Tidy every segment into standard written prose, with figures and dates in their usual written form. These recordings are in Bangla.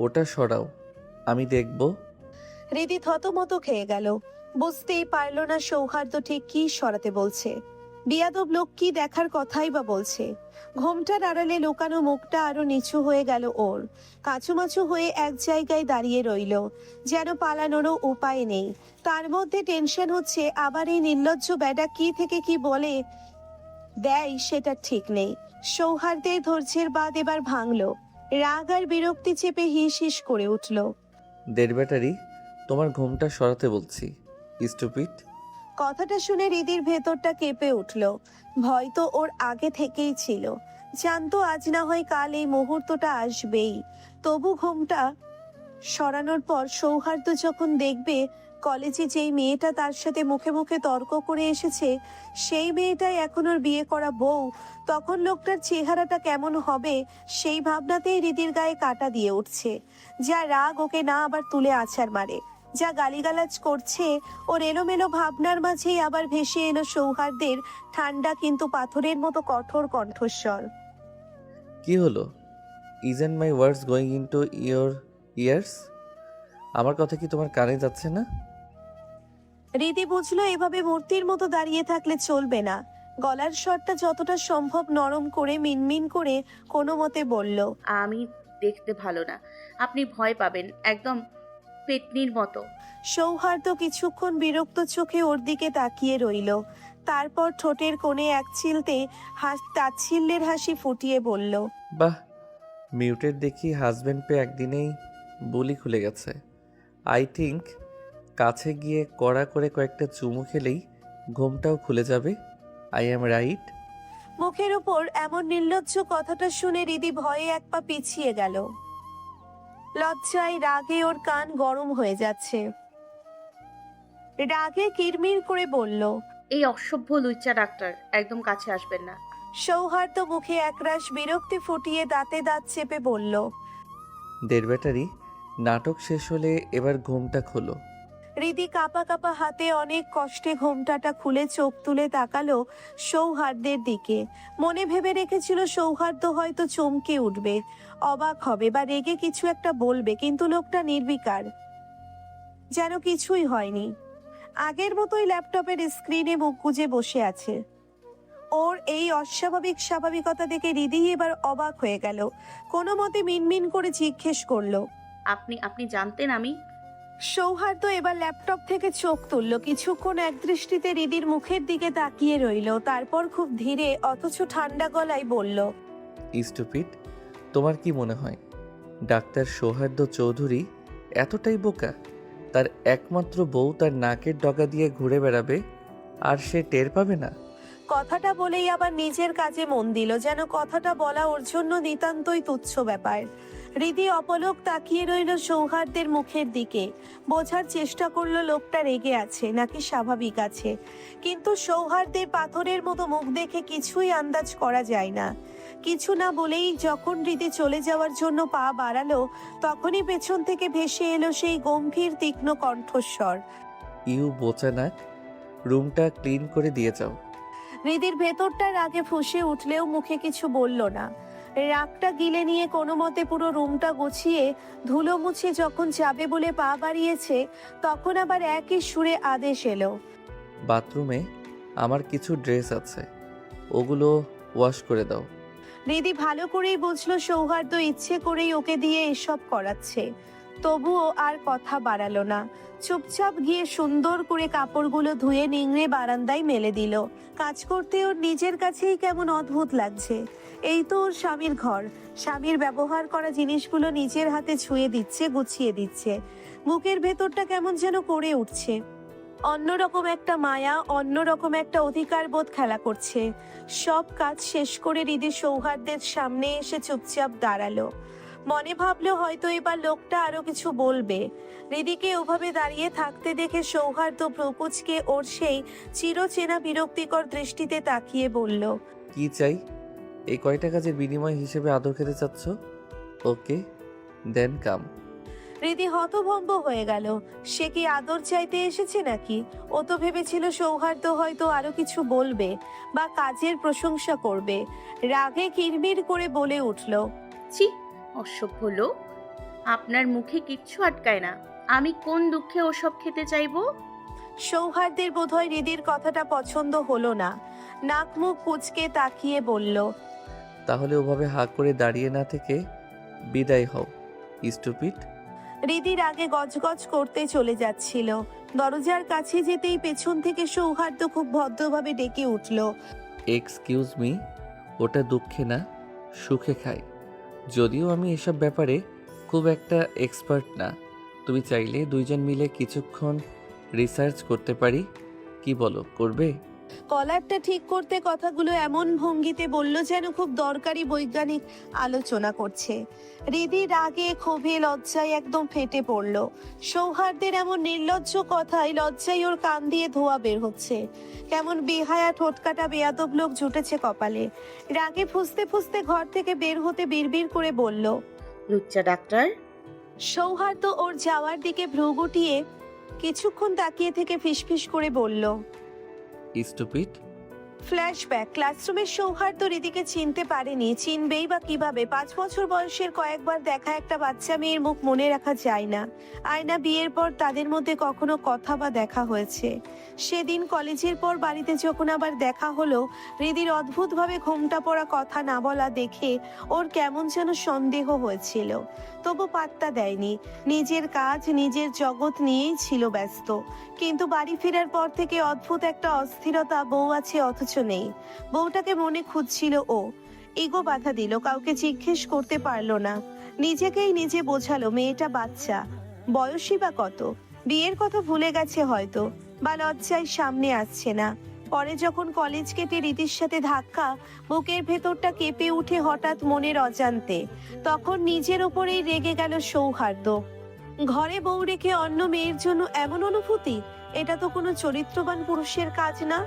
ওটা সরাও, আমি দেখব। হৃদি থতমত খেয়ে গেল। বুঝতেই পারল না সৌহার্দ্য ঠিক কি সরাতে বলছে। বিয়াদব লোক কি দেখার কথাই বা বলছে। ঘোমটার আড়ালে লুকানো মুখটা আরো নিচু হয়ে গেল ওর। কাঁচুমাচু হয়ে এক জায়গায় দাঁড়িয়ে রইল, যেন পালানোরও উপায় নেই। তার মধ্যে টেনশন হচ্ছে আবার এই নির্লজ্জ ব্যাটা কি থেকে কি বলে দেয় সেটা ঠিক নেই। সৌহার্দ্যের ধৈর্যের বাঁধ এবার ভাঙল। রাগ আর বিরক্তি চেপে হিস হিস করে উঠল। দেড় ব্যাটারি, তোমার ঘুমটা সরাতে বলছি, স্টুপিড। কথাটা শুনে হৃদির ভেতরটা কেঁপে উঠল। ভয় তো ওর আগে থেকেই ছিল। জানতো আজ না হয় কাল এই মুহূর্তটা আসবেই। তবু ঘুমটা সরানোর পর সৌহার্দ্য যখন দেখবে কলেজে যেই মেয়েটা তার সাথে মুখে মুখে তর্ক করে এসেছে সেই মেয়েটাই এখন ওর বিয়ে করা বউ, তখন লোকটার চেহারাটা কেমন হবে সেই ভাবনাতেই হৃদির গায়ে কাঁটা দিয়ে উঠছে। যা রাগ ওকে না আবার তুলে আছাড় মারে, যা গালিগালাজ করছে ওর এলোমেলো ভাবনার মাঝেই আবার ভেসে এলো সৌহার্দ্যের ঠান্ডা কিন্তু পাথরের মতো কঠোর কণ্ঠস্বর। কি হলো? Isn't my words going into your years? আমার কথা কি তোমার কানে যাচ্ছে না? রীতি বুঝলো এভাবে মূর্তির মতো দাঁড়িয়ে থাকলে চলবে না। গলার স্বরটা যতটা সম্ভব নরম করে মিনমিন করে কোনো মতে বলল, আমি দেখতে ভালো না, আপনি ভয় পাবেন, একদম পেতনির মতো। সৌহার্দ্য কিছুক্ষণ বিরক্ত চোখে ওর দিকে তাকিয়ে রইল। তারপর ঠোঁটের কোণে এক চিলতে তাচ্ছিল্যের হাসি ফুটিয়ে বলল, বাহ, মিউটেড দেখি হাজব্যান্ড পেয়ে একদিনেই বুলি খুলে গেছে। আই থিঙ্ক কাছে গিয়ে কড়া করে কয়েকটা চুমু খেলেই ঘুমটাও খুলে যাবে। I am right? মুখের উপর এমন নির্লজ্জ কথাটা শুনে হৃদি ভয়ে এক পা পিছিয়ে গেল। লজ্জায় রাগে ওর কান গরম হয়ে যাচ্ছে। রাগে কিরমির করে বলল, এই অসভ্য লুচ্চা ডাক্তার, একদম কাছে আসবেন না। সৌহার্দ্য মুখে একরাশ বিরক্তি ফুটিয়ে দাঁতে দাঁত চেপে বলল, দেড় ব্যাটারি, নাটক শেষ হলে এবার ঘুমটা খোলো। হৃদি কাঁপা কাঁপা হাতে অনেক কষ্টে ঘোমটাটা খুলে চোখ তুলে তাকালো সৌহার্দ্যের দিকে। মনে ভেবে রেখেছিল সৌহার্দ্য হয়তো চমকে উঠবে, অবাক হবে বা রেগে কিছু একটা বলবে, কিন্তু লোকটা নির্বিকার, যেন কিছুই হয়নি। আগের মতোই ল্যাপটপের স্ক্রিনে মুখ গুজে বসে আছে। ওর এই অস্বাভাবিক স্বাভাবিকতা দেখে হৃদি এবার অবাক হয়ে গেল। কোনো মতে মিনমিন করে জিজ্ঞেস করলো, আপনি আপনি জানতেন আমি? সৌহার্দ্য এবার ল্যাপটপ থেকে চোখ তুলল। কিছুক্ষণ একদৃষ্টিতে হৃদির মুখের দিকে তাকিয়ে রইল, তারপর খুব ধীরে অথচ ঠান্ডা গলায় বলল, স্টুপিড, তোমার কি মনে হয় ডাক্তার সৌহার্দ্য চৌধুরী এতটাই বোকা? তার একমাত্র বউ তার নাকের ডগা দিয়ে ঘুরে বেড়াবে আর সে টের পাবে না? কথাটা বলেই আবার নিজের কাজে মন দিল, যেন কথাটা বলা ওর জন্য নিতান্তই তুচ্ছ ব্যাপার। হৃদি অপলক তাকিয়ে রইল সৌহার্দ্যের মুখের দিকে। বোঝার চেষ্টা করলো লোকটা রেগে আছে নাকি স্বাভাবিক আছে, কিন্তু সৌহার্দ্যের পাথরের মতো মুখ দেখে কিছুই আন্দাজ করা যায় না। কিছু না বলেই যখন হৃদি চলে যাওয়ার জন্য পা বাড়ালো, তখনই পেছন থেকে ভেসে এলো সেই গম্ভীর তীক্ষ্ণ কণ্ঠস্বর, ইউ বোচা নাক, রুমটা ক্লিন করে দিয়ে যাও। হৃদির ভেতরটা রাগে ফুঁসে উঠলেও মুখে কিছু বলল না। রাগটা গিলে নিয়ে কোনো মতে পুরো রুমটা গুছিয়ে ধুলো মুছে যখন যাবে বলে পা বাড়িয়েছে, তখন আবার একই সুরে আদেশ এলো, বাথরুমে আমার কিছু ড্রেস আছে, ওগুলো ওয়াশ করে দাও। হৃদি ভালো করেই বুঝলো সৌহার্দ্য ইচ্ছে করেই ওকে দিয়ে এসব করাচ্ছে। তবুও আর কথা বাড়ালো না। চুপচাপ গিয়ে সুন্দর করে কাপড়গুলো ধুয়ে নিংড়ে বারান্দায় মেলে দিল। কাজ করতে ওর নিজের কাছেই কেমন অদ্ভুত লাগছে। এই তো ওর স্বামীর ঘর, স্বামীর ব্যবহার করা জিনিসগুলো নিজের হাতে ছুঁয়ে দিচ্ছে, গুছিয়ে দিচ্ছে। বুকের ভেতরটা কেমন যেন করে উঠছে। অন্যরকম একটা মায়া, অন্যরকম একটা অধিকার বোধ খেলা করছে। সব কাজ শেষ করে হৃদি সৌহার্দ্যের সামনে এসে চুপচাপ দাঁড়ালো। মনে ভাবলো হয়তো এবার লোকটা আরো কিছু বলবে। হৃদিকে ওভাবে দাঁড়িয়ে থাকতে দেখে সৌহার্দ্য ভ্রুকুচকে ওর সেই চিরচেনা বিরক্তিকর দৃষ্টিতে তাকিয়ে বলল, কি চাই? এই কয়টা কাজের বিনিময় হিসেবে আদর খেতে চাচ্ছ? ওকে, দেন কাম। হৃদি হতভম্ব হয়ে গেল। সে কি আদর চাইতে এসেছে নাকি? ও তো ভেবেছিল সৌহার্দ্য হয়তো আরো কিছু বলবে বা কাজের প্রশংসা করবে। রাগে কিরমির করে বলে উঠল, ছি, অসভ্য লোক। আপনার মুখে কিচ্ছু আটকায় না। আমি কোন দুঃখে ওসব খেতে চাইবো? সৌহার্দ্যের বোধহয় হৃদির কথাটা পছন্দ হলো না। নাক মুখ কুঁচকে তাকিয়ে বলল, তাহলে ওভাবে হাঁ করে দাঁড়িয়ে না থেকে বিদায় হও, স্টুপিড। হৃদির আগে গজগজ করতে চলে যাচ্ছিল। দরজার কাছে যেতেই পেছন থেকে সৌহার্দ্য খুব ভদ্রভাবে ডেকে উঠল, এক্সকিউজ মি, ওটা দুঃখে না, সুখে খাই। যদিও আমি এসব ব্যাপারে খুব একটা এক্সপার্ট না। তুমি চাইলে দুইজন মিলে কিছুক্ষণ রিসার্চ করতে পারি। কি বলো, করবে? কলারটা ঠিক করতে কথাগুলো এমন ভঙ্গিতে বলল যেন খুব দরকারি বৈজ্ঞানিক আলোচনা করছে। হৃদি রাগে ক্ষোভে লজ্জায় একদম ফেটে পড়ল। সৌহার্দ্যের এমন নির্লজ্জ কথায় লজ্জায় ওর কান দিয়ে ধোয়া বের হচ্ছে। কেমন বেহায়া ঠোঁটকাটা বেয়াদব লোক জুটেছে কপালে। রাগে ফুঁসতে ফুঁসতে ঘর থেকে বের হতে বিড়বিড় করে বলল, লুচ্চা ডাক্তার। সৌহার্দ্য ওর যাওয়ার দিকে ভ্রু গুটিয়ে কিছুক্ষণ তাকিয়ে থেকে ফিসফিস করে বলল, স্টুপিড। ফ্ল্যাশব্যাক। ক্লাসরুমের সৌহার্দ্য রীতিকে চিনতে পারেনি, চিনবেই বা কিভাবে? 5 বছর বয়সের কয়েকবার দেখা একটা বাচ্চা মেয়ের মুখ মনে রাখা যায় না। আয়না বিয়ের পর তাদের মধ্যে কখনো কথা বা দেখা হয়েছে। সেদিন কলেজের পর বাড়িতে যখন আবার দেখা হলো, হৃদির অদ্ভুতভাবে ঘোমটা পড়া কথা না বলা দেখে ওর কেমন যেন সন্দেহ হয়েছিল। তবু পাত্তা দেয়নি। নিজের কাজ নিজের জগৎ নিয়েই ছিল ব্যস্ত। কিন্তু বাড়ি ফেরার পর থেকে অদ্ভুত একটা অস্থিরতা, বউ আছে অথচ নেই। বউটাকে মনে খুঁজছিল ও। ইগো বাধা দিল, কাউকে জিজ্ঞেস করতে পারলো না। নিজেকেই নিজে বোঝালো মেয়েটা বাচ্চা, বয়সই বা কত। বিয়ের কথা ভুলে গেছে হয়তো, বা লজ্জায় সামনে আসছে না। পরে যখন কলেজ কেটে রীতির সাথে ধাক্কা, বুকের ভেতরটা কেঁপে উঠে হঠাৎ মনের অজান্তে। তখন নিজের ওপরেই রেগে গেল সৌহার্দ্য। ঘরে বউ রেখে অন্য মেয়ের জন্য এমন অনুভূতি, এটা তো কোনো চরিত্রবান পুরুষের কাজ না।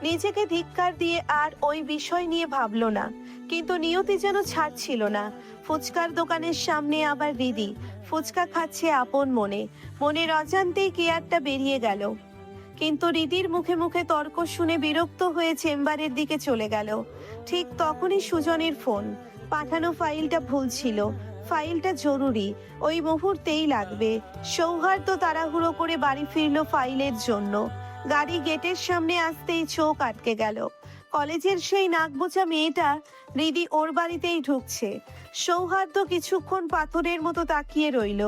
নিজেকে ধিক্কার দিয়ে আর ওই বিষয় নিয়ে ভাবলো না। কিন্তু নিয়তি যেন ছাড়ছিল না। ফুচকার দোকানের সামনে আবার হৃদি ফুচকা খাচ্ছে আপন মনে। মনের অজান্তেই কেয়ারটা বেরিয়ে গেল। কিন্তু হৃদির মুখে মুখে তর্ক শুনে বিরক্ত হয়ে চেম্বারের দিকে চলে গেল। ঠিক তখনই সুজনের ফোন। পাঠানো ফাইলটা ভুল ছিল, ফাইলটা জরুরি, ওই মুহূর্তেই লাগবে। সৌহার্দ্য তাড়াহুড়ো করে বাড়ি ফিরলো ফাইলের জন্য। গাড়ি গেটের সামনে আসতেই চোখ আটকে গেল। কলেজের সেই নাকবোচা মেয়েটা হৃদি ওর বাড়িতেই ঢুকছে। সৌহার্দ্য কিছুক্ষণ পাথরের মতো তাকিয়ে রইল।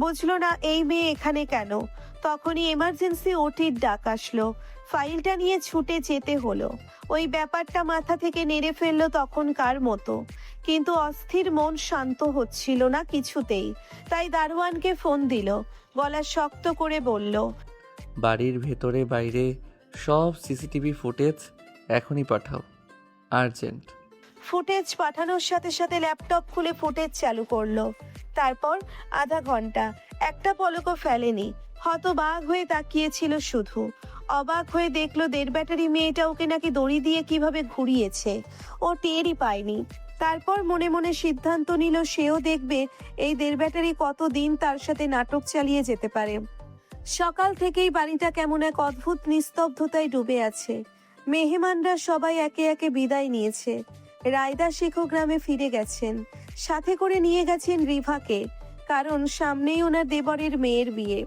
বুঝলো না এই মেয়ে এখানে কেন। তখনই এমার্জেন্সি ওটির ডাক আসলো। ফাইলটা নিয়ে ছুটে যেতে হলো। ওই ব্যাপারটা মাথা থেকে নেড়ে ফেললো তখনকার মতো। কিন্তু অস্থির মন শান্ত হচ্ছিল না কিছুতেই। তাই দারোয়ানকে ফোন দিল। গলা শক্ত করে বলল, বাড়ির ভেতরে বাইরে সব সিসিটিভি ফুটেজ এখনই পাঠাও, আর্জেন্ট। ফুটেজ পাঠানোর সাথে সাথে ল্যাপটপ খুলে ফুটেজ চালু করলো। তারপর আধা ঘন্টা একটা পলকও ফেলেনি। হতবাক হয়ে তাকিয়েছিল শুধু। অবাক হয়ে দেখলো 1.5 ব্যাটারি মেয়েটা ওকে নাকি দড়ি দিয়ে কিভাবে ঘুরিয়েছে। ও টেরই পায়নি। তারপর মনে মনে সিদ্ধান্ত নিল সেও দেখবে এই 1.5 ব্যাটারি কতদিন তার সাথে নাটক চালিয়ে যেতে পারে। সকাল থেকেই বাড়িটা কেমন এক অদ্ভুত নিস্তব্ধতায় ডুবে আছে। মেহমানরা সবাই একে একে বিদায় নিয়েছে। রায়দা শেখো গ্রামে ফিরে গেছেন। সাথে করে নিয়ে গেছেন রিভাকে, কারণ সামনেই ওনার দেবরের মেয়ের বিয়ে।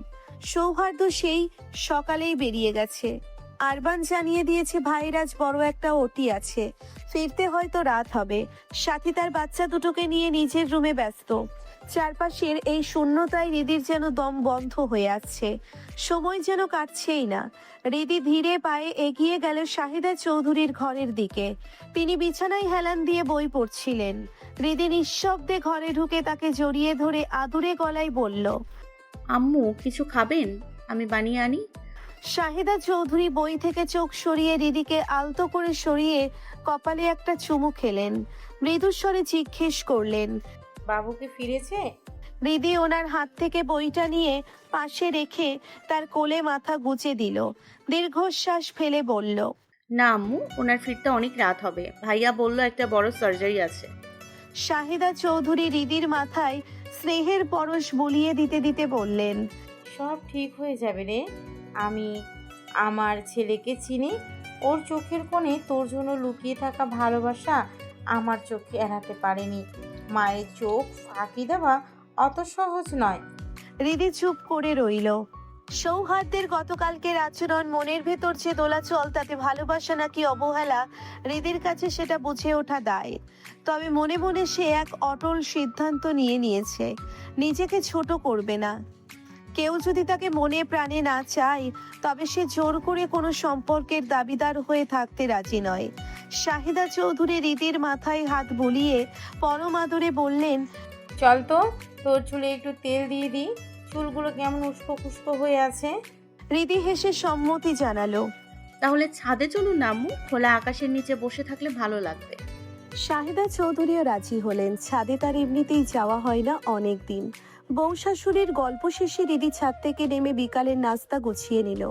সৌহার্দ্য সেই সকালেই বেরিয়ে গেছে। আরবান জানিয়ে দিয়েছে ভাইয়ের আজ বড় একটা ওটি আছে, ফিরতে হয়তো রাত হবে। সাথে তার বাচ্চা দুটোকে নিয়ে নিজের রুমে ব্যস্ত। চারপাশের এই শূন্যতায় হৃদির যেন দম বন্ধ হয়ে আসছে। সময় যেন কাটছেই না। হৃদি ধীরে পায়ে এগিয়ে গেল শাহিদা চৌধুরীর ঘরের দিকে। তিনি বিছানায় হেলান দিয়ে বই পড়ছিলেন। হৃদি নিঃশব্দে ঘরে ঢুকে তাকে জড়িয়ে ধরে আদুরে গলায় বলল, আম্মু কিছু খাবেন? আমি বানিয়ে আনি। শাহিদা চৌধুরী বই থেকে চোখ সরিয়ে হৃদিকে আলতো করে সরিয়ে কপালে একটা চুমু খেলেন। মৃদুস্বরে জিজ্ঞেস করলেন, বাবু কি ফিরেছে? হৃদি ওনার হাত থেকে বইটা নিয়ে পাশে রেখে তার কোলে মাথা গুজে দিল। দীর্ঘশ্বাস ফেলে বলল, না আম্মু, ওনার ফিরতে অনেক রাত হবে। ভাইয়া বলল একটা বড় সার্জারি আছে। শাহিদা চৌধুরী হৃদির মাথায় স্নেহের পরশ বুলিয়ে দিতে দিতে বললেন, সব ঠিক হয়ে যাবে রে। আমি আমার ছেলেকে চিনি। ওর চোখের কোণে তোর জন্য লুকিয়ে থাকা ভালোবাসা আমার চোখে এড়াতে পারেনি। মায়ের চোখ ফাঁকি দেওয়া অত সহজ নয়। হৃদি চুপ করে রইল। সৌহার্দ্যের গতকালকের আচরণ, মনের ভেতর যে দোলাচল, তাতে ভালোবাসা নাকি অবহেলা, হৃদির কাছে সেটা বুঝে ওঠা দায়। তবে মনে মনে সে এক অটল সিদ্ধান্ত নিয়েছে, নিজেকে ছোট করবে না। কেউ যদি তাকে মনে প্রাণে না চায়, তবে সে জোর করে কোনো সম্পর্কের দাবিদার হয়ে থাকতে রাজি নয়। শাহিদা চৌধুরী হৃদির মাথায় হাত বুলিয়ে পরম আদরে বললেন, চল তো, তোর চুলে একটু তেল দিয়ে দিই, চুলগুলো কেমন উস্কো খুস্কো হয়ে আছে। হৃদি হেসে সম্মতি জানালো। তাহলে ছাদে চলুন না আম্মু, খোলা আকাশের নিচে বসে থাকলে ভালো লাগবে। শাহিদা চৌধুরীও রাজি হলেন। ছাদে তার এমনিতেই যাওয়া হয় না অনেক দিন। বউ শাশুড়ির গল্প শেষে হৃদি ছাদ থেকে নেমে বিকালের নাস্তা গুছিয়ে নিল।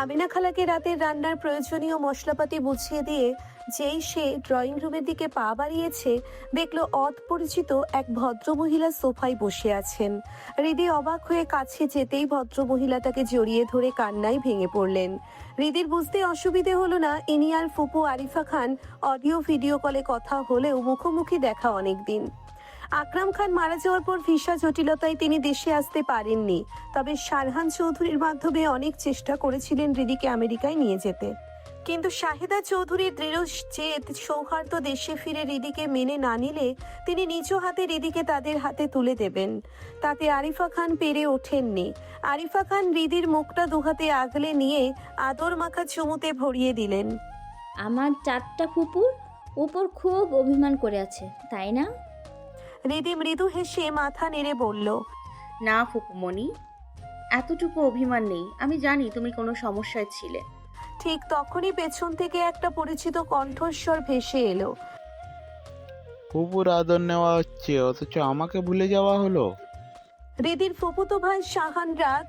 আমিনা খালাকে রাতের রান্নার প্রয়োজনীয় মশলাপাতি বুঝিয়ে দিয়ে যেই সে ড্রয়িং রুমের দিকে পা বাড়িয়েছে, দেখলো অপরিচিত এক ভদ্রমহিলা সোফায় বসে আছেন। হৃদি অবাক হয়ে কাছে যেতেই ভদ্রমহিলাটাকে জড়িয়ে ধরে কান্নায় ভেঙে পড়লেন। হৃদির বুঝতে অসুবিধে হলো না, ইনি আর ফুপু আরিফা খান। অডিও ভিডিও কলে কথা হলেও মুখোমুখি দেখা অনেকদিন। আকরাম খান মারা যাওয়ার পর ভিসা জটিলতায় তিনি দেশে আসতে পারেননি। তবে শারহান চৌধুরীর মাধ্যমে অনেক চেষ্টা করেছিলেন হৃদিকে আমেরিকায় নিয়ে যেতে। কিন্তু শাহিদা চৌধুরীর দৃঢ় জেদ, সৌহার্দ্য দেশে ফিরে হৃদিকে মেনে না নিলে তিনি নিজ হাতে হৃদিকে তাদের হাতে তুলে দেবেন। তাতে আরিফা খান পেরে ওঠেননি। আরিফা খান হৃদির মুখটা দুহাতে আগলে নিয়ে আদর মাখা চুমুতে ভরিয়ে দিলেন। আমার 4টা ফুপুর উপর খুব অভিমান করে আছে, তাই না? হৃদি মৃদু হেসে মাথা নেড়ে বলল, না ফুপুমণি, এতটুকু অভিমান নেই। আমি জানি তুমি কোনো সমস্যায় ছিলে। ঠিক তখনই পেছন থেকে একটা পরিচিত কণ্ঠস্বর ভেসে এলো। ফুপুর আদর নেওয়া হচ্ছে, অথচ আমাকে ভুলে যাওয়া হলো। হৃদির ফুফুতো ভাই শাহান রাগ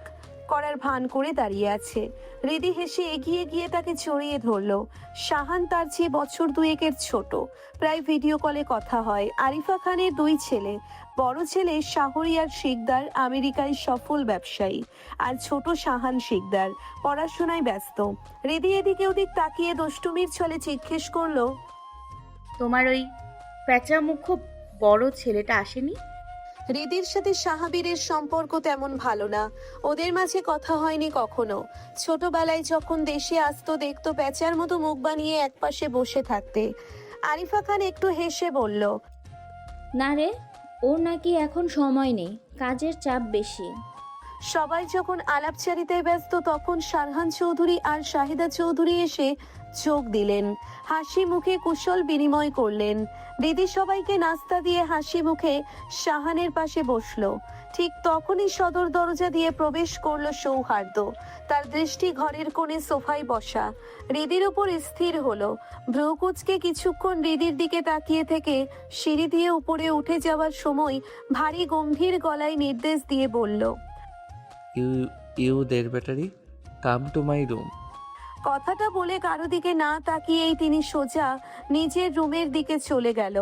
করার ভান করে দাঁড়িয়ে আছে। হৃদি হেসে এগিয়ে গিয়ে তাকে জড়িয়ে ধরলো। শাহান তার চেয়ে বছর দুয়েকের ছোট। প্রায় ভিডিও কলে কথা হয়। আরিফা খানের 2 ছেলে। বড় ছেলে শাহরিয়ার শিকদার, আমেরিকায় সফল ব্যবসায়ী, আর ছোট শাহান শিকদার পড়াশোনায় ব্যস্ত। হৃদি এদিকে ওদিক তাকিয়ে দুষ্টুমির ছলে জিজ্ঞেস করলো, তোমার ওই প্যাঁচা মুখ বড় ছেলেটা আসেনি? হৃদির সাথে সাহাবীরের সম্পর্ক তেমন ভালো না। ওদের মাঝে কথা হয়নি কখনো। ছোটবেলায় যখন দেশে আসতো, দেখতো প্যাঁচার মতো মুখ বানিয়ে একপাশে বসে থাকতে। আরিফা খান একটু হেসে বলল, না রে, ওর নাকি এখন সময় নেই, কাজের চাপ বেশি। সবাই যখন আলাপচারিতায় ব্যস্ত, তখন শারহান চৌধুরী আর শাহিদা চৌধুরী এসে যোগ দিলেন। হাসি মুখে কুশল বিনিময় করলেন। দিদি সবাইকে নাস্তা দিয়ে হাসি মুখে শাহানের পাশে বসলো। ঠিক তখনই সদর দরজা দিয়ে প্রবেশ করলো সৌহার্দ্য। তার দৃষ্টি ঘরের কোণে সোফায় বসা হৃদির উপর স্থির হলো। ভ্রুকুচকে কিছুক্ষণ হৃদির দিকে তাকিয়ে থেকে সিঁড়ি দিয়ে উপরে উঠে যাওয়ার সময় ভারী গম্ভীর গলায় নির্দেশ দিয়ে বলল, you there battery, come to my room. কথাটা বলে কারো দিকে না তাকিয়েই তিনি সোজা নিজের রুমের দিকে চলে গেল।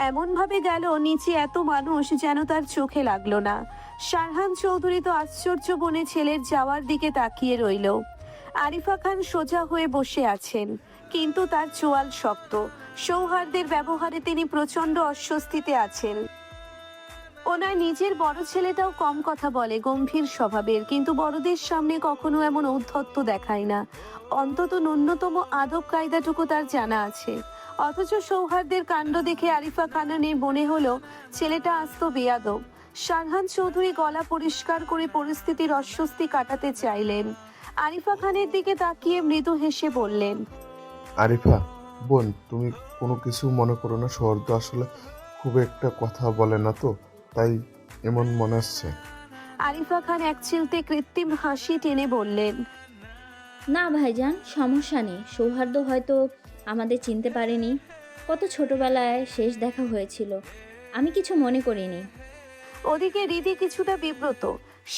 এমন ভাবে গেল নিচে এত মানুষ যেন তার চোখে লাগলো না। শারহান চৌধুরী তো আশ্চর্য বনে ছেলের যাওয়ার দিকে তাকিয়ে রইল। আরিফা খান সোজা হয়ে বসে আছেন, কিন্তু তার চোয়াল শক্ত। সৌহার্দ্যের ব্যবহারে তিনি প্রচন্ড অস্বস্তিতে আছেন। ওনার নিজের বড় ছেলেটাও কম কথা বলে, গম্ভীর স্বভাবের, কিন্তু বড়দের সামনে কখনো এমন ঔদ্ধত্য দেখায় না। অন্তত ন্যূনতম আদব কায়দাটুকু তার জানা আছে। অথচ সৌহার্দ্যের কাণ্ড দেখে আরিফা খানের মনে হলো ছেলেটা আস্ত বেয়াদব। শারহান চৌধুরী গলা পরিষ্কার করে পরিস্থিতির অস্বস্তি কাটাতে চাইলেন। আরিফা খানের দিকে তাকিয়ে মৃদু হেসে বললেন, আরিফা বোন, তুমি কোনো কিছু মনে করো না। সৌহার্দ্য আসলে খুব একটা কথা বলে না তো, তাই এমন মনে হচ্ছে। আরিফা খান এক চিলতে কৃত্রিম হাসি টেনে বললেন, না ভাইজান, সমস্যা নেই। সৌহার্দ্য হয়তো আমাদের চিনতে পারেনি, কত ছোটবেলায় শেষ দেখা হয়েছিল, আমি কিছু মনে করিনি। ওদিকে হৃদি কিছুটা বিব্রত।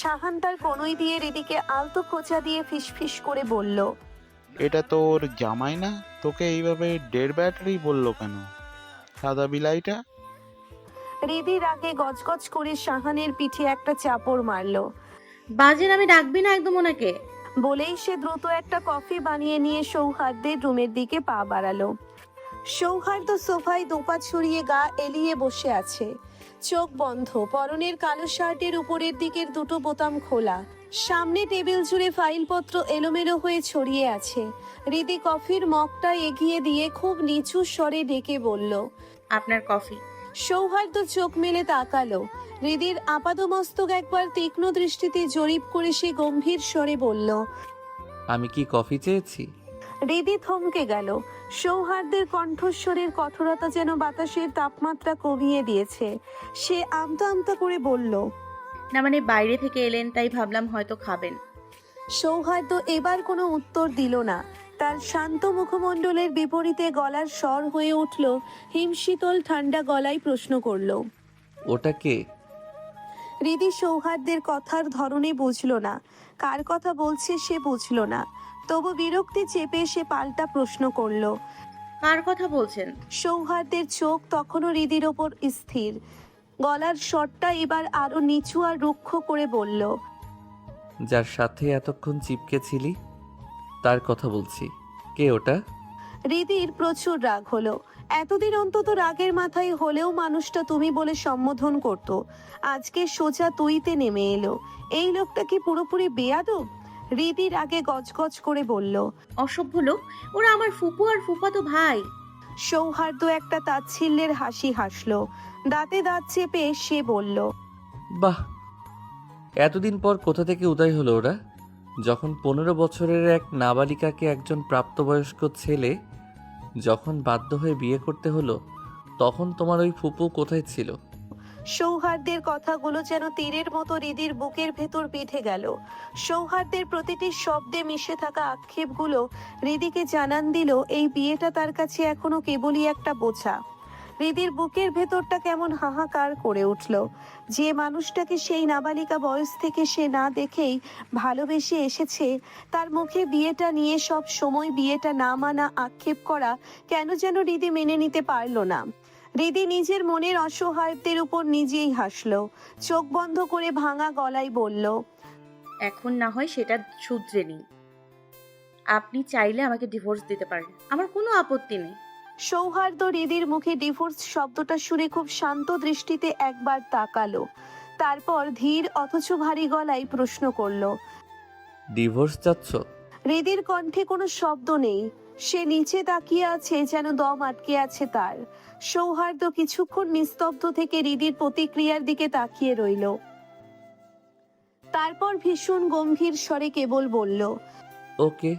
শাহান তার কনুই দিয়ে হৃদিকে আলতো খোঁচা দিয়ে ফিসফিস করে বলল, এটা তোর জামাই না? তোকে এইভাবে ডেড ব্যাটারি বললো কেন? সাদা বিলাইটা। হৃদি রাগে গজগজ করে শাহানের পিঠে একটা চাপড় মারলো। বাজে নামে ডাকবি না একদম ওনাকে। বলেই সে দ্রুত একটা কফি বানিয়ে নিয়ে সৌহার্দ্যের রুমের দিকে পা বাড়ালো। সৌহার্দ্য সোফায় দোপা ছড়িয়ে গা এলিয়ে বসে আছে। চোখ বন্ধ, পরনের কালো শার্টের উপরের দিকের দুটো বোতাম খোলা। সামনে টেবিল জুড়ে ফাইলপত্র এলোমেলো হয়ে ছড়িয়ে আছে। হৃদি কফির মগটা এগিয়ে দিয়ে খুব নিচু স্বরে ডেকে বলল। আপনার কফি। সৌহার্দ্য চোখ মেলে তাকালো। হৃদির আপাদমস্তক একবার তীক্ষ্ণ দৃষ্টিতে জরিপ করে সে গম্ভীর স্বরে বলল। আমি কি কফি চেয়েছি? হৃদি থমকে গেল। সৌহার্দ্যের কণ্ঠস্বরের কঠোরতা যেন বাতাসের তাপমাত্রা কমিয়ে দিয়েছে। সে আমতা আমতা করে বলল। না মানে বাইরে থেকে এলেন তাই ভাবলাম হয়তো খাবেন। সৌহার্দ্য এবার কোনো উত্তর দিল না। তার শান্ত মুখমণ্ডলের বিপরীতে গলার স্বর হয়ে উঠল হিমশীতল ঠান্ডা গলায় প্রশ্ন করল। ওটা কে? হৃদি সৌহার্দ্যের কথার ধরনে বুঝল না। কার কথা বলছে সে বুঝল না। তবু বিরক্তি চেপে সে পাল্টা প্রশ্ন করল। কার কথা বলছেন? সৌহার্দ্যের চোখ তখনও হৃদির ওপর স্থির। গলার স্বরটা এবার আরো নিচু আর রুক্ষ করে বলল। যার সাথে এতক্ষণ চিপকে ছিলি তার কথা বলছি। কে ওটা? হৃদির প্রচুর রাগ হলো। এতদিন অন্তত রাগের মাথায় হলেও মানুষটা তুমি বলে সম্বোধন করত, আজকে সোজা তুইতে নেমে এলো। এই লোকটা কি পুরোপুরি বেয়াদব? হৃদির আগে গজগজ করে বলল। অসভ্য লোক, ওরা আমার ফুপু আর ফুফাতো ভাই। সৌহার্দ্য একটা তাচ্ছিল্যের হাসি হাসলো। দাঁতে দাঁত চেপে সে বলল। বাহ, এতদিন পর কোথা থেকে উদয় হলো ওরা? যখন 15 বছরের এক নাবালিকাকে একজন প্রাপ্তবয়স্ক ছেলে যখন বাধ্য হয়ে বিয়ে করতে হলো, তখন তোমার ওই ফুপু কোথায় ছিল? সৌহার্দ্যের কথাগুলো যেন তীরের মতো হৃদির বুকের ভেতর পিঠে গেল। সৌহার্দ্যের প্রতিটি শব্দে মিশে থাকা আক্ষেপগুলো হৃদিকে জানান দিল এই বিয়েটা তার কাছে এখনো কেবলই একটা বোঝা। হৃদির বুকের ভেতরটা কেমন হাহাকার করে উঠল। যে মানুষটাকে সেই নাবালিকা বয়স থেকে সে না দেখেই ভালোবেসে এসেছে, তার মুখে বিয়েটা নিয়ে সব সময় বিয়েটা না মানা আক্ষেপ করা কেন যেন হৃদি মেনে নিতে পারল না। হৃদি নিজের মনের অসহায়ত্বের উপর নিজেই হাসলো। চোখ বন্ধ করে ভাঙা গলায় বলল। এখন না হয় সেটা শুধরে নিন। আপনি চাইলে আমাকে ডিভোর্স দিতে পারেন, আমার কোনো আপত্তি নেই। সৌহার্দ্য হৃদির মুখে ডিভোর্স শব্দটা শুনে খুব শান্ত দৃষ্টিতে একবার তাকালো। তারপর ধীর অথচ ভারী গলায় প্রশ্ন করলো। ডিভোর্স চাচ্ছ? হৃদির কণ্ঠে কোনো শব্দ নেই। সে নিচে তাকিয়ে আছে, যেন দম আটকে আছে তার। সৌহার্দ্য কিছুক্ষণ নিস্তব্ধ থেকে হৃদির প্রতিক্রিয়ার দিকে তাকিয়ে রইল। তারপর ভীষণ গম্ভীর স্বরে কেবল বলল। Okay,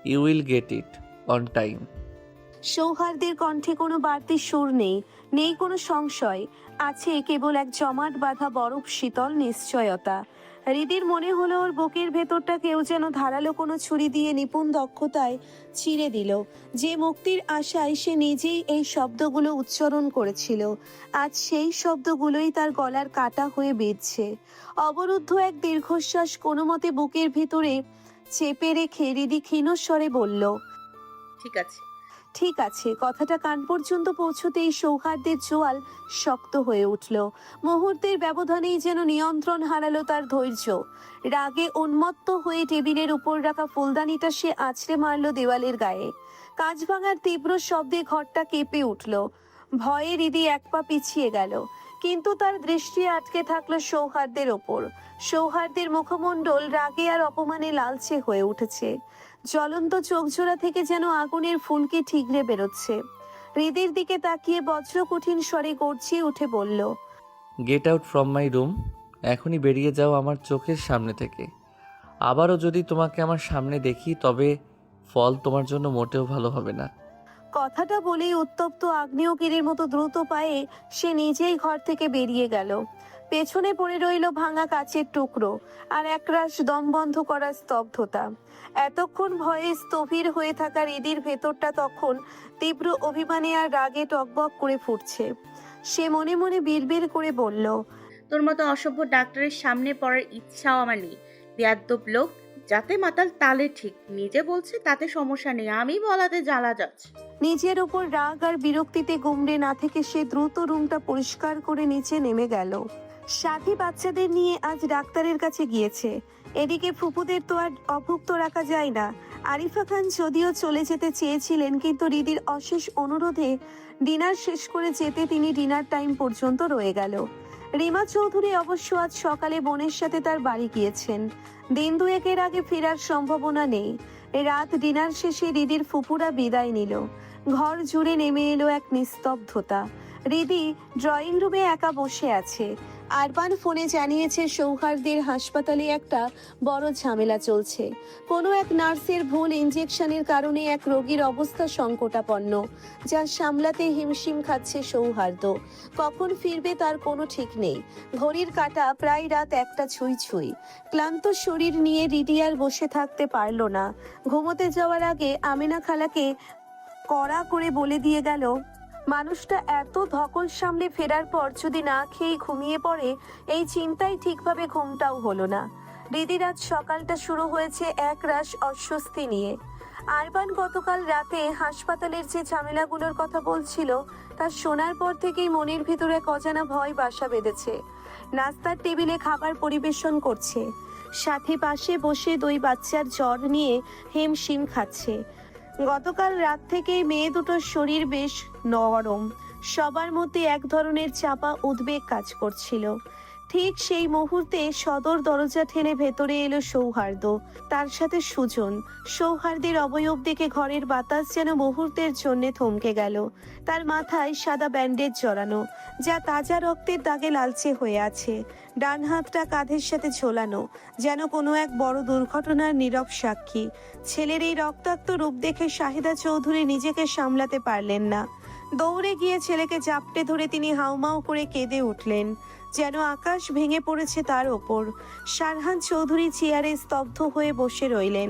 you will get it on time. সৌহার্দ্যের কণ্ঠে কোনো বাড়তি সুর নেই, নেই কোনো সংশয়। আছে কেবল এক জমাট বাঁধা বরফ শীতল নিশ্চয়তা। হৃদির মনে হলো ওর বুকের ভেতরটা কেউ যেন ধারালো কোনো ছুরি দিয়ে নিপুণ দক্ষতায় ছিঁড়ে দিল। যে মুক্তির আশায় সে নিজেই এই শব্দগুলো উচ্চারণ করেছিল, আজ সেই শব্দগুলোই তার গলার কাটা হয়ে বিঁধছে। অবরুদ্ধ এক দীর্ঘশ্বাস কোনো মতে বুকের ভেতরে চেপে রেখে হৃদি ক্ষীণস্বরে বলল। ঠিক আছে। ঠিক আছে কথাটা কান পর্যন্ত পৌঁছতেই সৌহার্দ্যের জোয়াল শক্ত হয়ে উঠল। মুহূর্তের ব্যবধানেই যেন নিয়ন্ত্রণ হারালো তার ধৈর্য। রাগে উন্মত্ত হয়ে টেবিলের উপর রাখা ফুলদানিটা সে আছড়ে মারল দেওয়ালের গায়ে। কাঁচ ভাঙার তীব্র শব্দে ঘরটা কেঁপে উঠল। ভয়ে হৃদি এক পা পিছিয়ে গেল, কিন্তু তার দৃষ্টি আটকে থাকলো সৌহার্দ্যের ওপর। সৌহার্দ্যের মুখমণ্ডল রাগে আর অপমানে লালচে হয়ে উঠেছে। জ্বলন্ত চোখজোড়া থেকে যেন আগুনের ফুলকি ঠিকরে বেরোচ্ছে। হৃদির দিকে তাকিয়ে বজ্র কঠিন স্বরে গর্জিয়ে উঠে বলল। Get out from my room. এখনই বেরিয়ে যাও আমার চোখের সামনে থেকে। আবারও যদি তোমাকে আমার সামনে দেখি তবে ফল তোমার জন্য মোটেও ভালো হবে না। কথাটা বলেই উত্তপ্ত আগ্নেয়গিরির মতো দ্রুত পায়ে সে নিজেই ঘর থেকে বেরিয়ে গেল। পেছনে পড়ে রইল ভাঙা কাচের টুকরো আর একরাশ দম বন্ধ করা স্তব্ধতা। এতক্ষণ ভয়ে স্থবির হয়ে থাকা হৃদির ভেতরটা তখন তীব্র অভিমানে আর রাগে টকবক করে ফুটছে। সে মনে মনে বিড়বিড় করে বলল। তোর মতো অসভ্য ডাক্তারের সামনে পড়ার ইচ্ছাও আমার নেই। বেয়াদ্দপ লোক, যাতে মাতাল তালে ঠিক। নিজে বলছে তাতে সমস্যা নেই, আমি বলাতে জ্বালা যাচ্ছে। নিজের ওপর রাগ আর বিরক্তিতে গুমড়ে না থেকে সে দ্রুত রুমটা পরিষ্কার করে নিচে নেমে গেল। সাথী বাচ্চাদের নিয়ে আজ ডাক্তারের কাছে গিয়েছে। এদিকে ফুপুদের তো আর অভুক্ত রাখা যায় না। আরিফা খান যদিও চলে যেতে চেয়েছিলেন, কিন্তু রিদির অশেষ অনুরোধে ডিনার শেষ করে যেতে তিনি ডিনার টাইম পর্যন্ত রয়ে গেল। রিমা চৌধুরী অবশ্য আজ সকালে বোনের সাথে তার বাড়ি গিয়েছেন। দিন দুয়েকের আগে ফেরার সম্ভাবনা নেই। রাত ডিনার শেষে রিদির ফুপুরা বিদায় নিল। ঘর জুড়ে নেমে এলো এক নিস্তব্ধতা। রিদি ড্রয়িং রুমে একা বসে আছে। আরবান ফোনে জানিয়েছে সৌহার্দের হাসপাতালে একটা বড় ঝামেলা চলছে। কোনো এক নার্সের ভুল ইনজেকশনের কারণে এক রোগীর অবস্থা সংকটাপন্ন, যা সামলাতে হিমশিম খাচ্ছে সৌহার্দ্য। কখন ফিরবে তার কোনো ঠিক নেই। ঘড়ির কাঁটা প্রায় রাত 1টা ছুঁই ছুঁই। ক্লান্ত শরীর নিয়ে রিদি আর বসে থাকতে পারল না। ঘুমোতে যাওয়ার আগে আমিনা খালাকে কড়া করে বলে দিয়ে গেল, মানুষটা এত ধকল সামলে ফেরার পর যদি না খেয়ে ঘুমিয়ে পড়ে, এই চিন্তায় ঠিকভাবে ঘুমটাও হলো না। রিদির আজ সকালটা শুরু হয়েছে এক রাশ অস্বস্তি নিয়ে। আরবান গতকাল রাতে হাসপাতালের যে ঝামেলাগুলোর কথা বলছিল, তা শোনার পর থেকেই মনের ভিতরে এক অজানা ভয় বাসা বেঁধেছে। নাস্তার টেবিলে খাবার পরিবেশন করছে, সাথে পাশে বসে 2 বাচ্চার জ্বর নিয়ে হিমশিম খাচ্ছে। গতকাল রাত থেকেই মেয়ে দুটোর শরীর বেশ নরম। সবার মধ্যে এক ধরনের চাপা উদ্বেগ কাজ করছিল। ঠিক সেই মুহূর্তে সদর দরজা ঠেলে ভেতরে এলো সৌহার্দ্য, তার সাথে সুজন। সৌহার্দের অবয়ব দেখে ঘরের বাতাস যেন মুহূর্তের জন্য থমকে গেল। তার মাথায় সাদা ব্যান্ডেজ জড়ানো, যা তাজা রক্তের দাগে লালচে হয়ে আছে। ডান হাতটা কাঁধের সাথে ঝোলানো, যেন কোনো এক বড় দুর্ঘটনার নীরব সাক্ষী। ছেলের এই রক্তাক্ত রূপ দেখে শাহিদা চৌধুরী নিজেকে সামলাতে পারলেন না। দৌড়ে গিয়ে ছেলেকে জাপটে ধরে তিনি হাউমাউ করে কেঁদে উঠলেন, যেন আকাশ ভেঙে পড়েছে তার ওপর। শারহান চৌধুরী চেয়ারে স্তব্ধ হয়ে বসে রইলেন,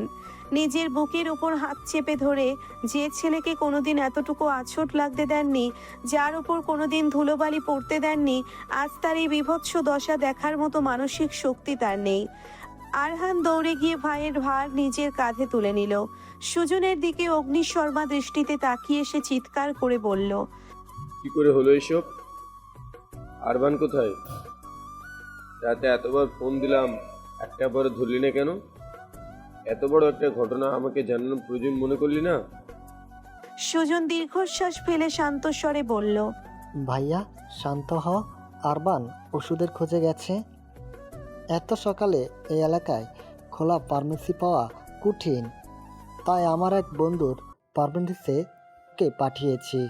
নিজের বুকের ওপর হাত চেপে ধরে। যে ছেলেকে কোনোদিন এতটুকু আছট লাগতে দেননি, যার ওপর কোনোদিন ধুলোবালি পড়তে দেননি, আজ তার এই বিভৎস দশা দেখার মতো মানসিক শক্তি তার নেই। আরহান দৌড়ে গিয়ে ভাইয়ের ভার নিজের কাঁধে তুলে নিল। সুজনের দিকে অগ্নিশর্মা দৃষ্টিতে তাকিয়ে সে চিৎকার করে বলল, কি করে হলো এসব? আরবান কোথায়? রাতে এতবার ফোন দিলাম, একটা পরে ধরলি না কেন? এত বড় একটা ঘটনা আমাকে জানানোর প্রয়োজন মনে করলি না? সুজন দীর্ঘশ্বাস ফেলে শান্ত স্বরে বলল, ভাইয়া শান্ত হ। আরবান ওষুধের খোঁজে গেছে। এত সকালে এই এলাকায় খোলা ফার্মেসি পাওয়া কঠিন, তাই আমার এক বন্ধুর ফার্মেসিতে কে পাঠিয়েছি।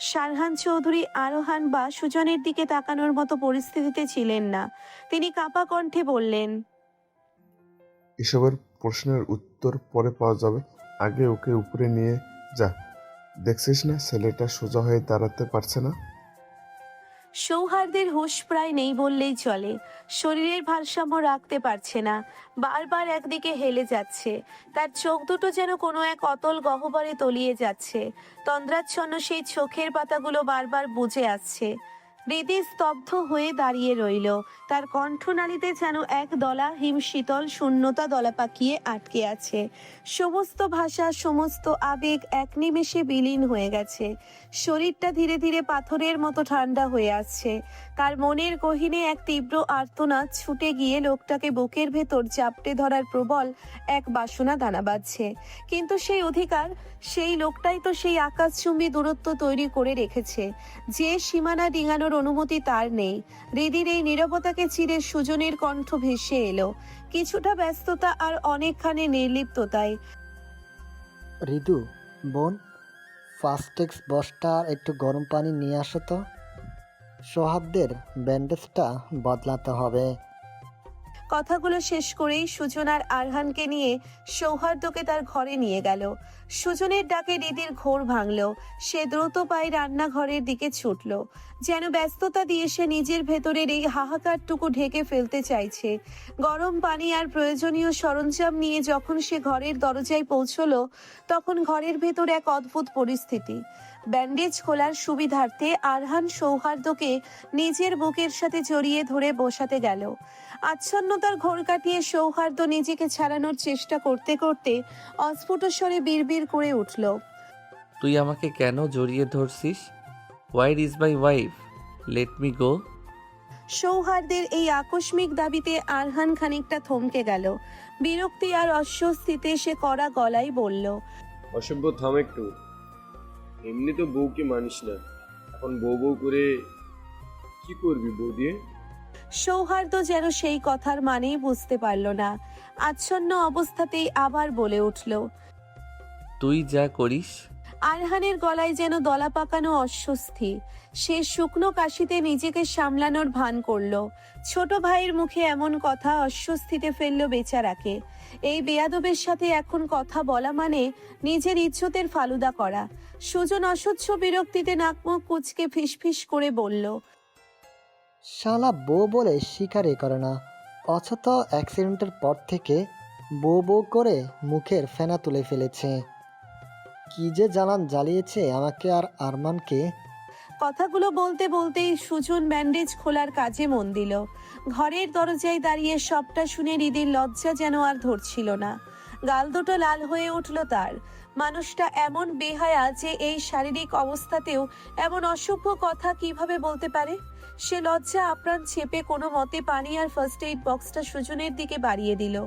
শারহান চৌধুরী আরোহান বা সুজনের দিকে তাকানোর মতো পরিস্থিতিতে ছিলেন না। তিনি কাঁপা কণ্ঠে বললেন, এসবের প্রশ্নের উত্তর পরে পাওয়া যাবে, আগে ওকে উপরে নিয়ে যা। দেখছিস না ছেলেটা সোজা হয়ে দাঁড়াতে পারছে না? সৌহার্দের হুঁশ প্রায় নেই বললেই চলে। শরীরের ভারসাম্য রাখতে পারছে না, বারবার একদিকে হেলে যাচ্ছে। তার চোখ দুটো যেন কোনো এক অতল গহ্বরে তলিয়ে যাচ্ছে। তন্দ্রাচ্ছন্ন সেই চোখের পাতাগুলো বারবার বুজে আসছে। হৃদি স্তব্ধ হয়ে দাঁড়িয়ে রইল, তার কণ্ঠনালীতে যেন এক দলা হিমশীতল শূন্যতা দলা পাকিয়ে আটকে আছে। সমস্ত ভাষা, সমস্ত আবেগ এক নিমেষে বিলীন হয়ে গেছে। শরীরটা ধীরে ধীরে পাথরের মতো ঠান্ডা হয়ে আসছে। তার মনের গহীনে এক তীব্র আর্তনাদ ছুটে গিয়ে লোকটাকে বুকের ভেতর চাপটে ধরার প্রবল এক বাসনা দানা বাঁধছে। কিন্তু সেই অধিকার, সেই লোকটাই তো সেই আকাশচুম্বী দূরত্ব তৈরি করে রেখেছে, যে সীমানা ডিঙানোর অনুমতি তার নেই। হৃদির এই নীরবতাকে চিরে সুজনের কণ্ঠ ভেসে এলো, কিছুটা ব্যস্ততা আর অনেকখানি নির্লিপ্ততায়। রিদু বোন, ফাস্টেক্স বসটা আর একটু গরম পানি নিয়ে আসো তো। সৌহার্দের ব্যান্ডেজটা বদলাতে হবে। কথাগুলো শেষ করেই সুজন আর আরহানকে নিয়ে সৌহার্দ্যকে তার ঘরে নিয়ে গেল। সুজনের ডাকে রিদির ঘোর ভাঙল। সে দ্রুত পায়ে রান্নাঘরের দিকে ছুটল, যেন ব্যস্ততা দিয়ে সে নিজের ভেতরের এই হাহাকারটুকু ঢেকে ফেলতে চাইছে। গরম পানি আর প্রয়োজনীয় সরঞ্জাম নিয়ে যখন সে ঘরের দরজায় পৌঁছলো, তখন ঘরের ভেতর এক অদ্ভুত পরিস্থিতি। ব্যান্ডেজ খোলার সুবিধার্থে আরহান সৌহার্দ্যকে নিজের বুকের সাথে জড়িয়ে ধরে বসাতে গেল। আচ্ছন্নতার ঘোর কাটিয়ে সৌহার্দ্য নিজেকে ছাড়ানোর চেষ্টা করতে করতে অস্ফুট স্বরে বিড়বিড় করে উঠল, তুই আমাকে কেন জড়িয়ে ধরছিস? Where is my wife? Let me go. সৌহার্দের এই আকস্মিক দাবিতে আরহান খানিকটা থমকে গেল। বিরক্তি আর অস্বস্তিতে সে কড়া গলায় বলল, অসভ্য থাম একটু। এমনি তো বউকে মানিস না, এখন বউ বউ করে কি করবি বউ দিয়ে? সৌহার্দ্য যেন সেই কথার মানেই বুঝতে পারল না। আচ্ছন্ন অবস্থাতেই আবার বলে উঠল। তুই যা করিস। আরহানের গলায় যেন দলা পাকানো অস্বস্তি। সে শুকনো কাশিতে নিজেকে সামলানোর ভান করলো। ছোট ভাইয়ের মুখে এমন কথা অস্বস্তিতে ফেললো বেচারাকে। এই বেয়াদবের সাথে এখন কথা বলা মানে নিজের ইজ্জতের ফালুদা করা। সুজন অসহ্য বিরক্তিতে নাকমুখ কুচকে ফিসফিস করে বলল, শালা বউ বলে স্বীকারই করে না, অথচ অ্যাক্সিডেন্টের পর থেকে বউ বউ করে মুখের ফেনা তুলে ফেলেছে। কি যে জ্বালান জ্বালিয়েছে আমাকে আর আরমানকে। কথাগুলো বলতে বলতেই সুজন ব্যান্ডেজ খোলার কাজে মন দিল। ঘরের দরজায় দাঁড়িয়ে সবটা শুনে হৃদির লজ্জা যেন আর ধরছিল না। গাল দুটো লাল হয়ে উঠল তার। মানুষটা এমন বেহায়া যে এই শারীরিক অবস্থাতেও এমন অসভ্য কথা কিভাবে বলতে পারে। সে লজ্জা আপ্রাণ চেপে কোনো মতে পানি আর ফার্স্ট এইড বক্সটা সুজনের দিকে বাড়িয়ে দিল।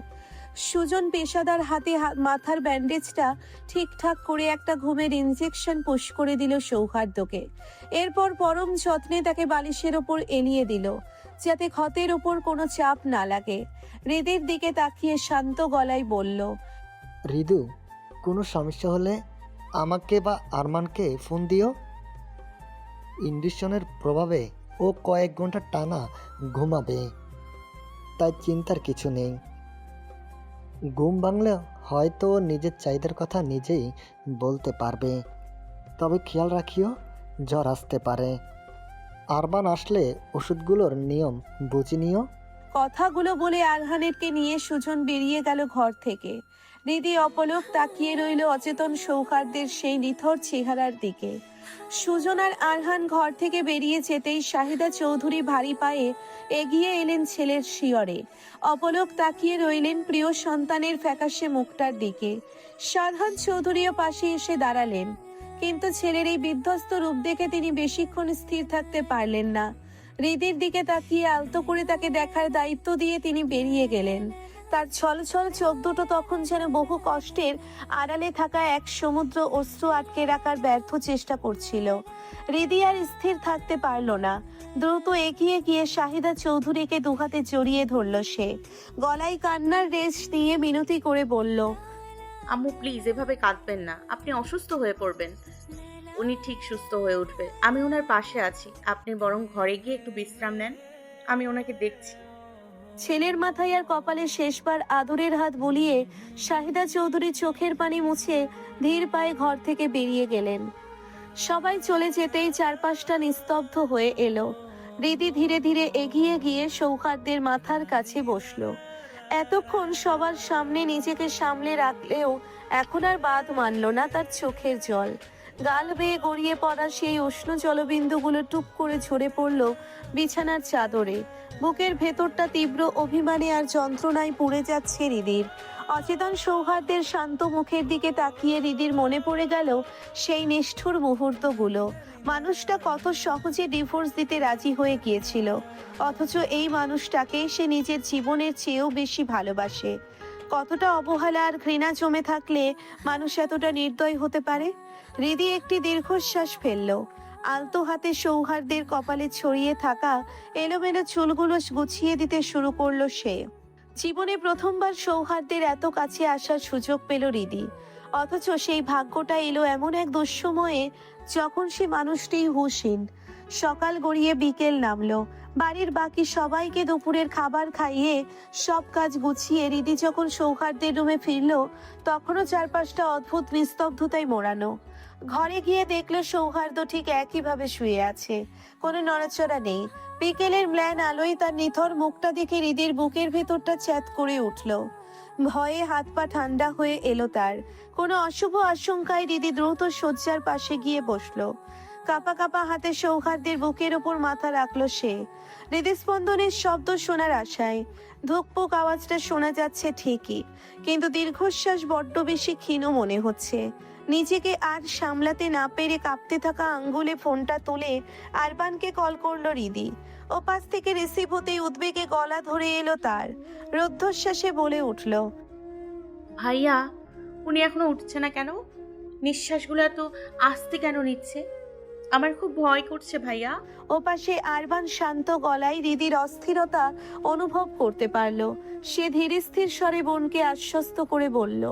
সুজন পেশাদার হাতে মাথার ব্যান্ডেজটা ঠিকঠাক করে একটা ঘুমের ইনজেকশন পুশ করে দিল সৌহার্দ্যকে। এরপর পরম যত্নে তাকে বালিশের ওপর এলিয়ে দিল, যাতে ক্ষতের ওপর কোনো চাপ না লাগে। হৃদের দিকে তাকিয়ে শান্ত গলায় বলল, হৃদু, কোনো সমস্যা হলে আমাকে বা আরমানকে ফোন দিও। ইন্ডিশনের প্রভাবে ও কয়েক ঘন্টা টানা ঘুমাবে, তাই চিন্তার কিছু নেই। ঘুম ভাঙলে হয়তো নিজের চাহিদার কথা নিজেই বলতে পারবে। তবে খেয়াল রাখিও, জ্বর আসতে পারে। আরবান আসলে ওষুধগুলোর নিয়ম বুঝে নিও। কথাগুলো বলে আরহানেরকে নিয়ে সুজন বেরিয়ে গেল ঘর থেকে। হৃদি অপলক তাকিয়ে রইল অচেতন সৌহার্দ্যের সেই নিথর চেহারার দিকে। সুজন আর আরহান ঘর থেকে বেরিয়ে যেতেই শাহিদা চৌধুরী ভারী পায়ে এগিয়ে এলেন ছেলের শিয়রে। অপলক তাকিয়ে রইলেন প্রিয় সন্তানের ফ্যাকাশে মুখটার দিকে। সাধারণ চৌধুরীও পাশে এসে দাঁড়ালেন, কিন্তু ছেলের এই বিধ্বস্ত রূপ দেখে তিনি বেশিক্ষণ স্থির থাকতে পারলেন না। হৃদির দিকে তাকিয়ে আলতো করে তাকে দেখার দায়িত্ব দিয়ে তিনি বেরিয়ে গেলেন। তার ছলছল চোখ দুটো তখন যেন বহু কষ্টের আড়ালে থাকা এক সমুদ্র অশ্রু আটকে রাখার ব্যর্থ চেষ্টা করছিল। হৃদি আর স্থির থাকতে পারল না। দ্রুত এগিয়ে গিয়ে শাহিদা চৌধুরীকে দুহাতে জড়িয়ে ধরল সে। গলায় কান্নার রেশ দিয়ে মিনতি করে বলল, আম্মু প্লিজ এভাবে কাঁদবেন না, আপনি অসুস্থ হয়ে পড়বেন। উনি ঠিক সুস্থ হয়ে উঠবে, আমি ওনার পাশে আছি। আপনি বরং ঘরে গিয়ে একটু বিশ্রাম নেন, আমি ওনাকে দেখছি। ছেলের মাথায় আর কপালে শেষবার আদরের হাত বুলিয়ে শাহিদা চৌধুরী চোখের পানি মুছে ধীর পায়ে ঘর থেকে বেরিয়ে গেলেন। সবাই চলে যেতেই চারপাশটা নিস্তব্ধ হয়ে এলো। হৃদি ধীরে ধীরে এগিয়ে গিয়ে সৌহার্দ্যের মাথার কাছে বসলো। এতক্ষণ সবার সামনে নিজেকে সামলে রাখলেও এখন আর বাদ মানল না তার চোখের জল। গাল বেয়ে গড়িয়ে পড়া সেই উষ্ণ জলবিন্দুগুলো টুপ করে ঝরে পড়ল বিছানার চাদরে। বুকের ভেতরটা তীব্র অভিমানে আর যন্ত্রণায় পুড়ে যাচ্ছে হৃদির। অচেতন সৌহার্দ্যের শান্ত মুখের দিকে তাকিয়ে হৃদির মনে পড়ে গেল সেই নিষ্ঠুর মুহূর্তগুলো। মানুষটা কত সহজে ডিভোর্স দিতে রাজি হয়ে গিয়েছিল, অথচ এই মানুষটাকেই সে নিজের জীবনের চেয়েও বেশি ভালোবাসে। কতটা অবহেলা আর ঘৃণা জমে থাকলে মানুষ এতটা নির্দয় হতে পারে। হৃদি একটি দীর্ঘশ্বাস ফেলল। আলতো হাতে সৌহার্দ্যের কপালে ছড়িয়ে থাকা এলোমেলো চুলগুলো গুছিয়ে দিতে শুরু করলো সে। জীবনে প্রথমবার সৌহার্দ্যের এত কাছে আসার সুযোগ পেল হৃদি, অথচ সেই ভাগ্যটা এলো এমন এক দুঃসময়ে যখন সে মানুষটি হুঁশহীন। সকাল গড়িয়ে বিকেল নামলো। বাড়ির বাকি সবাইকে দুপুরের খাবার খাইয়ে সব কাজ গুছিয়ে হৃদি যখন সৌহার্দ্যের রুমে ফিরল, তখনও চারপাশটা অদ্ভুত নিস্তব্ধতায় মোড়ানো। ঘরে গিয়ে দেখলো সৌহার্দ্য ঠিক একইভাবে শুয়ে আছে, কোনো নড়াচড়া নেই। বিকেলের ম্লান আলোয় তার নিথর মুখটা দেখে হৃদির বুকের ভেতরটা চ্যাত করে উঠল। ভয়ে হাত পা ঠান্ডা হয়ে এলো তার। কোনো অশুভ আশঙ্কায় হৃদি দ্রুত শয্যার পাশে গিয়ে বসলো। কাঁপা কাঁপা হাতে সৌহার্দ্যের বুকের ওপর মাথা রাখলো সে। হৃদস্পন্দনের শব্দ শোনার আশায়। ধুকপুক আওয়াজটা শোনা যাচ্ছে ঠিকই, কিন্তু দীর্ঘশ্বাস বড্ড বেশি ক্ষীণ মনে হচ্ছে। নিজেকে আর সামলাতে না পেরে কাঁপতে থাকা আঙ্গুলে ফোনটা তুলে আরবানকে কল করলো হৃদি। ওপাশ থেকে রিসিভ হতেই উদ্বেগে গলা ধরে এলো তার। রুদ্ধশ্বাসে বলে উঠল, ভাইয়া, উনি এখনো উঠছে না কেন? নিঃশ্বাসগুলো এত আস্তে কেন নিচ্ছে? আমার খুব ভয় করছে ভাইয়া। ওপাশে আরবান শান্ত গলায় হৃদির অস্থিরতা অনুভব করতে পারল। সে ধীরস্থির স্বরে বোনকে আশ্বস্ত করে বলল,